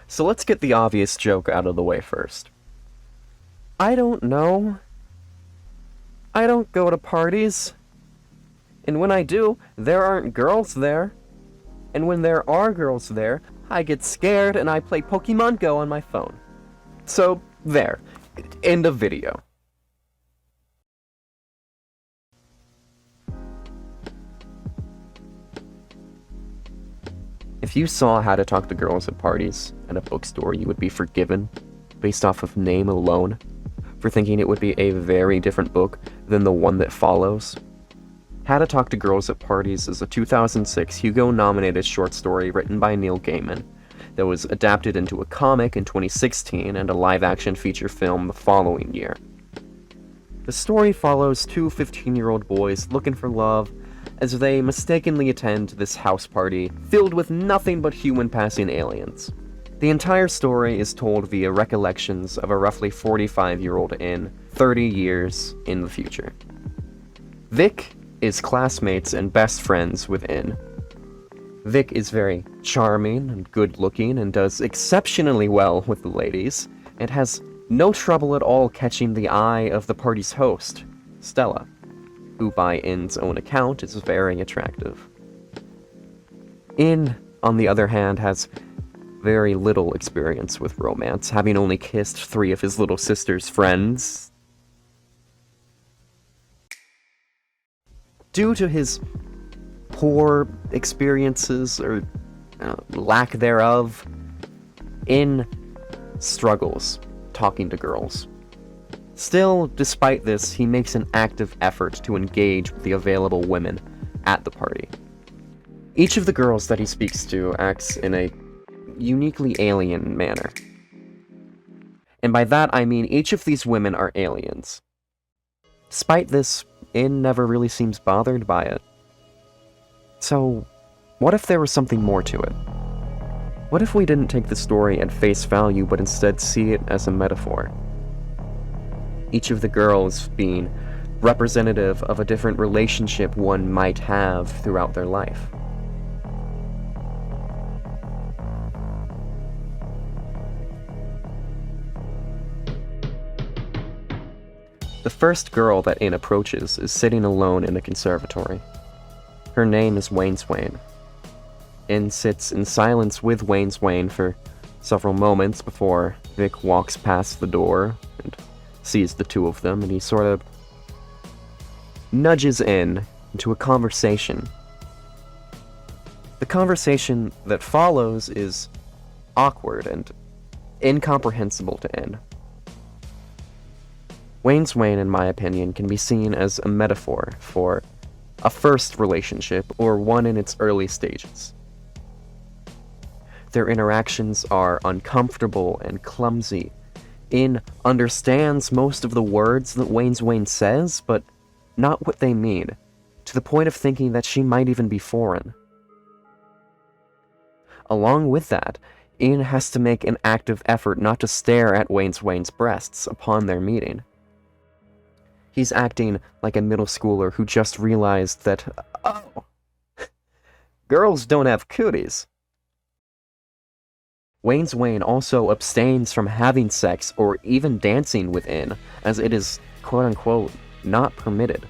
So let's get the obvious joke out of the way first. I don't know. I don't go to parties. And when I do, there aren't girls there. And when there are girls there, I get scared and I play Pokemon Go on my phone. So, there. End of video. If you saw How to Talk to Girls at Parties at a bookstore, you would be forgiven, based off of name alone, for thinking it would be a very different book than the one that follows. How to Talk to Girls at Parties is a 2006 Hugo-nominated short story written by Neil Gaiman that was adapted into a comic in 2016 and a live-action feature film the following year. The story follows two 15-year-old boys looking for love as they mistakenly attend this house party filled with nothing but human-passing aliens. The entire story is told via recollections of a roughly 45-year-old in 30 years in the future. Vic is classmates and best friends with In. Vic is very charming and good-looking and does exceptionally well with the ladies, and has no trouble at all catching the eye of the party's host, Stella, who by In's own account is very attractive. In, on the other hand, has very little experience with romance, having only kissed 3 of his little sister's friends. Due to his poor experiences, or lack thereof, In struggles talking to girls. Still, despite this, he makes an active effort to engage with the available women at the party. Each of the girls that he speaks to acts in a uniquely alien manner. And by that I mean each of these women are aliens. Despite this, In never really seems bothered by it. So, what if there was something more to it? What if we didn't take the story at face value, but instead see it as a metaphor? Each of the girls being representative of a different relationship one might have throughout their life. The first girl that In approaches is sitting alone in a conservatory. Her name is Wayneswain. In sits in silence with Wayneswain for several moments before Vic walks past the door and sees the two of them, and he sort of nudges In into a conversation. The conversation that follows is awkward and incomprehensible to In. Wayneswain, in my opinion, can be seen as a metaphor for a first relationship, or one in its early stages. Their interactions are uncomfortable and clumsy. In understands most of the words that Wayneswain says, but not what they mean, to the point of thinking that she might even be foreign. Along with that, In has to make an active effort not to stare at Wayneswain's breasts upon their meeting. He's acting like a middle schooler who just realized that, oh, girls don't have cooties. Wayneswain also abstains from having sex or even dancing with In, as it is, quote-unquote, not permitted.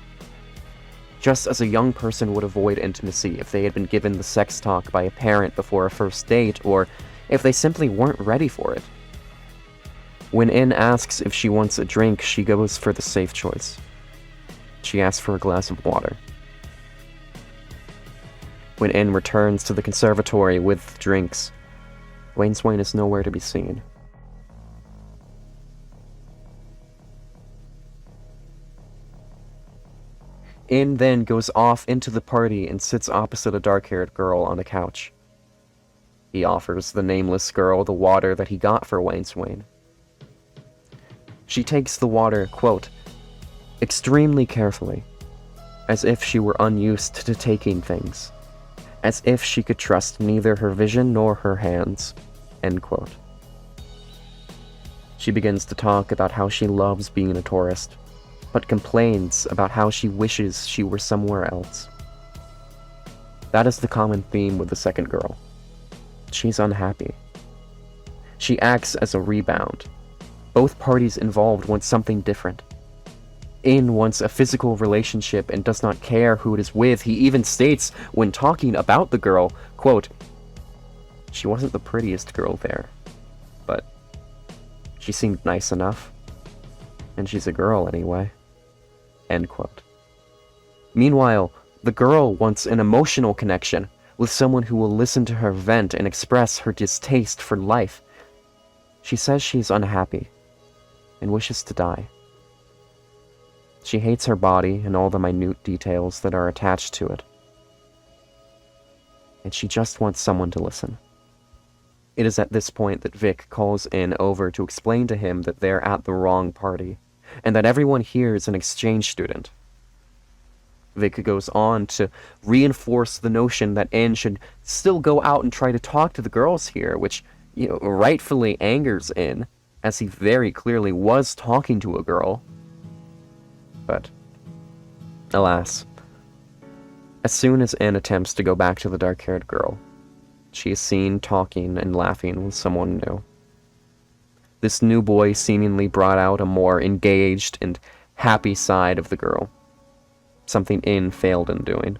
Just as a young person would avoid intimacy if they had been given the sex talk by a parent before a first date, or if they simply weren't ready for it. When In asks if she wants a drink, she goes for the safe choice. She asks for a glass of water. When In returns to the conservatory with drinks, Wayneswain is nowhere to be seen. In then goes off into the party and sits opposite a dark-haired girl on a couch. He offers the nameless girl the water that he got for Wayneswain. She takes the water, quote, extremely carefully, as if she were unused to taking things, as if she could trust neither her vision nor her hands, end quote. She begins to talk about how she loves being a tourist, but complains about how she wishes she were somewhere else. That is the common theme with the second girl. She's unhappy. She acts as a rebound. Both parties involved want something different. In wants a physical relationship and does not care who it is with. He even states, when talking about the girl, quote, "She wasn't the prettiest girl there, but she seemed nice enough. And she's a girl anyway." End quote. Meanwhile, the girl wants an emotional connection with someone who will listen to her vent and express her distaste for life. She says she's unhappy and wishes to die. She hates her body and all the minute details that are attached to it. And she just wants someone to listen. It is at this point that Vic calls in over to explain to him that they're at the wrong party, and that everyone here is an exchange student. Vic goes on to reinforce the notion that In should still go out and try to talk to the girls here, which, rightfully angers In, as he very clearly was talking to a girl. But, alas, as soon as In attempts to go back to the dark-haired girl, she is seen talking and laughing with someone new. This new boy seemingly brought out a more engaged and happy side of the girl, something In failed in doing.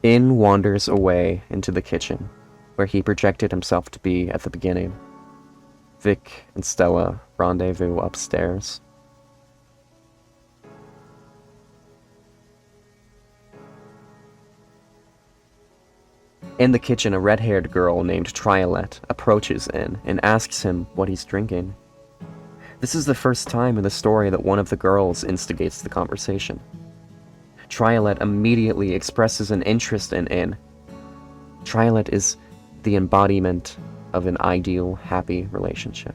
In wanders away into the kitchen, where he projected himself to be at the beginning. Vic and Stella rendezvous upstairs. In the kitchen, a red-haired girl named Triolet approaches In and asks him what he's drinking. This is the first time in the story that one of the girls instigates the conversation. Triolet immediately expresses an interest in In. Triolet is the embodiment of an ideal, happy relationship.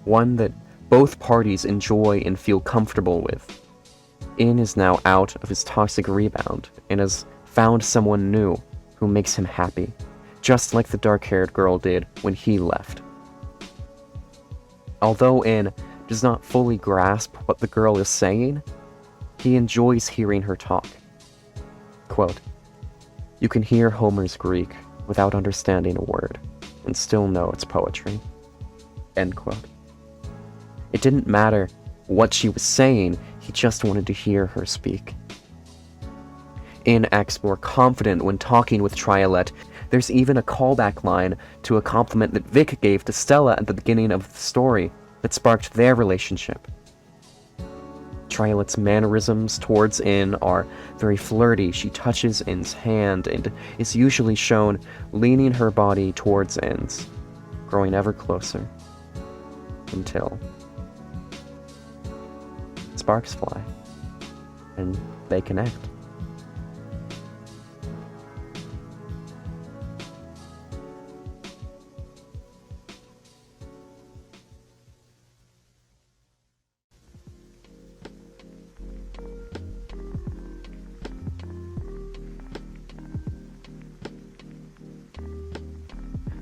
One that both parties enjoy and feel comfortable with. In is now out of his toxic rebound and has found someone new who makes him happy, just like the dark-haired girl did when he left. Although In does not fully grasp what the girl is saying, he enjoys hearing her talk. Quote, "You can hear Homer's Greek without understanding a word, and still know it's poetry." End quote. It didn't matter what she was saying, he just wanted to hear her speak. In acts more confident when talking with Triolet. There's even a callback line to a compliment that Vic gave to Stella at the beginning of the story that sparked their relationship. Triolet's mannerisms towards In are very flirty. She touches In's hand and is usually shown leaning her body towards In's, growing ever closer, until sparks fly, and they connect.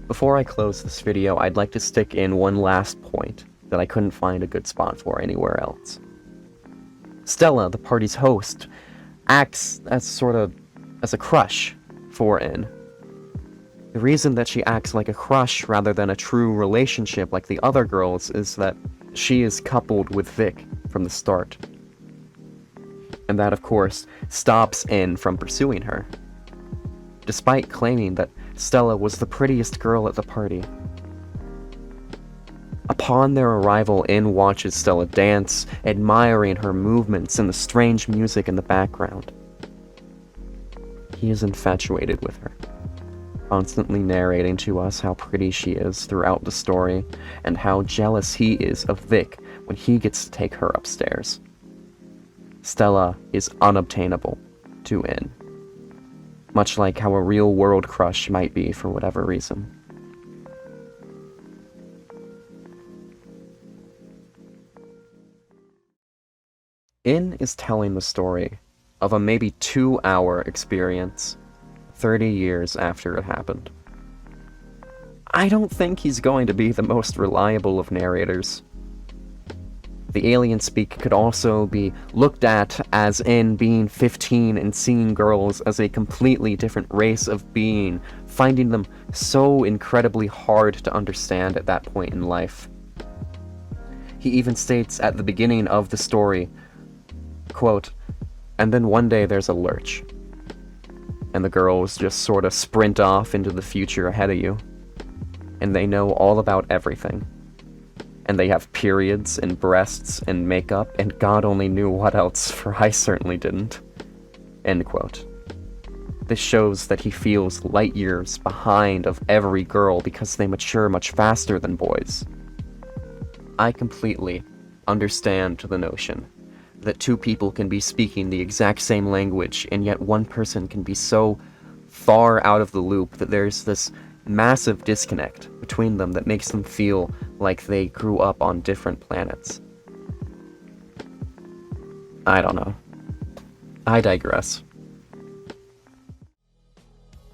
Before I close this video, I'd like to stick in one last point that I couldn't find a good spot for anywhere else. Stella, the party's host, acts as a crush for In. The reason that she acts like a crush rather than a true relationship like the other girls is that she is coupled with Vic from the start. And that, of course, stops In from pursuing her, despite claiming that Stella was the prettiest girl at the party. Upon their arrival, In watches Stella dance, admiring her movements and the strange music in the background. He is infatuated with her, constantly narrating to us how pretty she is throughout the story, and how jealous he is of Vic when he gets to take her upstairs. Stella is unobtainable to In, much like how a real-world crush might be for whatever reason. In is telling the story of a maybe 2-hour experience 30 years after it happened. I don't think he's going to be the most reliable of narrators. The alien speak could also be looked at as in being 15 and seeing girls as a completely different race of being, finding them so incredibly hard to understand at that point in life. He even states at the beginning of the story, quote, "And then one day there's a lurch, and the girls just sort of sprint off into the future ahead of you, and they know all about everything. And they have periods and breasts and makeup, and God only knew what else, for I certainly didn't." End quote. This shows that he feels light years behind of every girl because they mature much faster than boys. I completely understand the notion that two people can be speaking the exact same language, and yet one person can be so far out of the loop that there's this massive disconnect between them that makes them feel like they grew up on different planets. I don't know. I digress.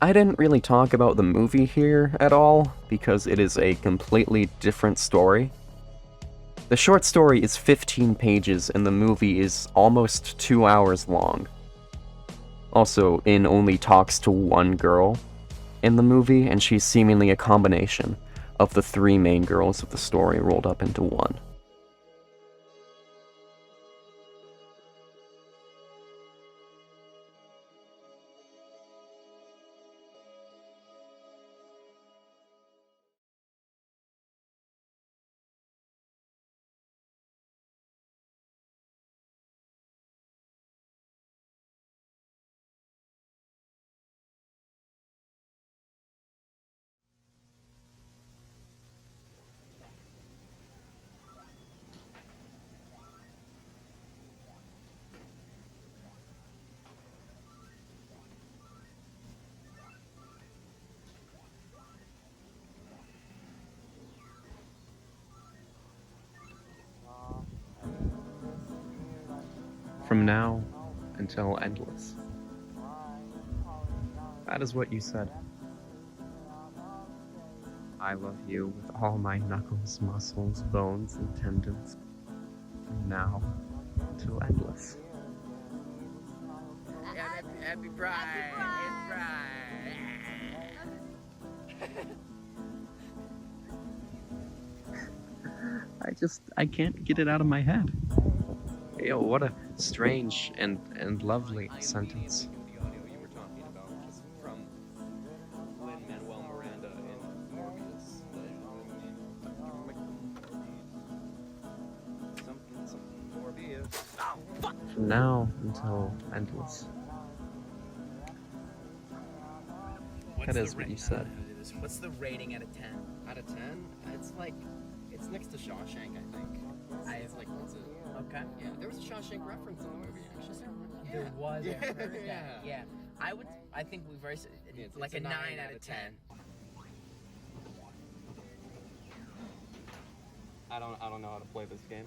I didn't really talk about the movie here at all, because it is a completely different story. The short story is 15 pages, and the movie is almost 2 hours long. Also, In only talks to one girl in the movie, and she's seemingly a combination of the three main girls of the story rolled up into one. From now until endless. That is what you said. I love you with all my knuckles, muscles, bones, and tendons. From now till endless. Happy Pride! I can't get it out of my head. Yo, what a strange and lovely sentence. The audio you were talking about, just from Lin-Manuel Miranda in Morbius. Something Morbius. Oh, fuck! From now until endless. That is what you said. What's the rating out of 10? Out of 10? It's next to Shawshank, I think. What's it? Okay. Yeah, there was a Shawshank reference in the movie, actually. There was. I heard Yeah. that. Yeah. I think we very It's like a a 9 9 out of 10. I don't know how to play this game.